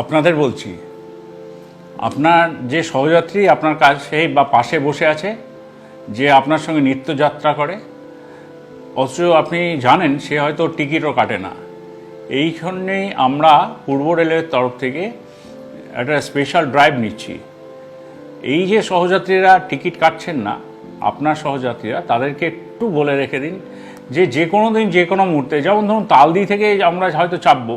আপনাদের বলছি, আপনার যে সহযাত্রী আপনার কাছে বা পাশে বসে আছে, যে আপনার সঙ্গে নিত্যযাত্রা করে, অথচ আপনি জানেন সে হয়তো টিকিটও কাটে না, এইখানেই আমরা পূর্ব রেলের তরফ থেকে একটা স্পেশাল ড্রাইভ নিচ্ছি। এই যে সহযাত্রীরা টিকিট কাটছেন না, আপনার সহযাত্রীরা, তাদেরকে একটু বলে রেখে দিন যে কোনো দিন যে কোনো মুহূর্তে, যেমন ধরুন তালদি থেকে আমরা হয়তো চাপবো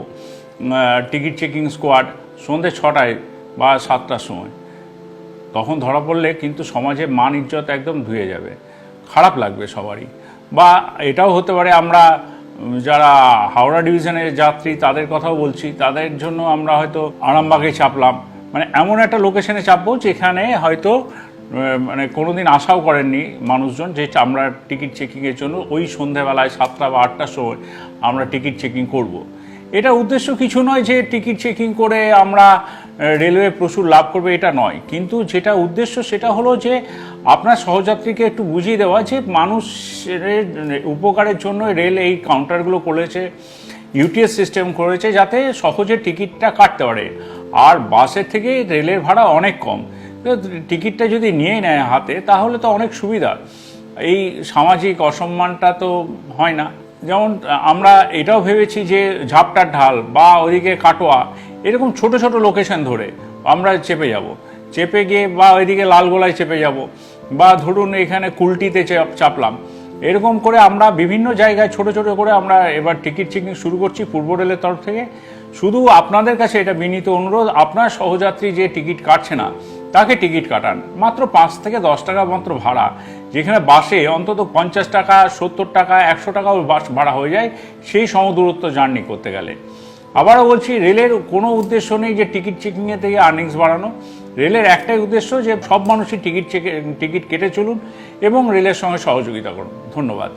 টিকিট চেকিং স্কোয়াড সন্ধ্যে 6টায় বা 7টার সময়, তখন ধরা পড়লে কিন্তু সমাজে মান ইজ্জত একদম ধুয়ে যাবে, খারাপ লাগবে সবারই। বা এটাও হতে পারে আমরা যারা হাওড়া ডিভিশনের যাত্রী তাদের কথাও বলছি, তাদের জন্য আমরা হয়তো আরামবাগে চাপলাম, মানে এমন একটা লোকেশনে চাপবো যেখানে হয়তো মানে কোনো দিন আশাও করেননি মানুষজন যে আমরা টিকিট চেকিংয়ের জন্য ওই সন্ধ্যেবেলায় 7টা বা 8টার সময় আমরা টিকিট চেকিং করব। এটা উদ্দেশ্য কিছু নয় যে টিকিট চেকিং করে আমরা রেলওয়ে প্রচুর লাভ করবে, এটা নয়। কিন্তু যেটা উদ্দেশ্য সেটা হলো যে আপনার সহযাত্রীকে একটু বুঝিয়ে দেওয়া যে মানুষের উপকারের জন্য রেল এই কাউন্টারগুলো করেছে, ইউটিএস সিস্টেম করেছে যাতে সহজে টিকিটটা কাটতে পারে। আর বাসের থেকে রেলের ভাড়া অনেক কম, টিকিটটা যদি নিয়ে নেয় হাতে তাহলে তো অনেক সুবিধা, এই সামাজিক অসম্মানটা তো হয় না। যেমন আমরা এটাও ভেবেছি যে ঝাপটার ঢাল বা ওইদিকে কাটোয়া, এরকম ছোট ছোট লোকেশন ধরে আমরা চেপে যাব, চেপে গিয়ে বা ওইদিকে লালগোলায় চেপে যাব, বা ধরুন এখানে কুলটিতে চাপলাম, এরকম করে আমরা বিভিন্ন জায়গায় ছোট ছোট করে আমরা এবার টিকিট চেকিং শুরু করছি পূর্ব রেলের তরফ থেকে। শুধু আপনাদের কাছে এটা বিনীত অনুরোধ, আপনার সহযাত্রী যে টিকিট কাটছে না তাকে টিকিট কাটান, মাত্র 5 থেকে 10 টাকা মাত্র ভাড়া, যেখানে বাসে অন্তত 50 টাকা 70 টাকা 100 টাকাও বাস ভাড়া হয়ে যায় সেই সমদূরত্ব জার্নি করতে গেলে। আবারও বলছি, রেলের কোনো উদ্দেশ্য নেই যে টিকিট চেকিংয়ে থেকে আর্নিংস বাড়ানো। রেলের একটাই উদ্দেশ্য যে সব মানুষই টিকিট কেটে চলুন এবং রেলের সঙ্গে সহযোগিতা করুন। ধন্যবাদ।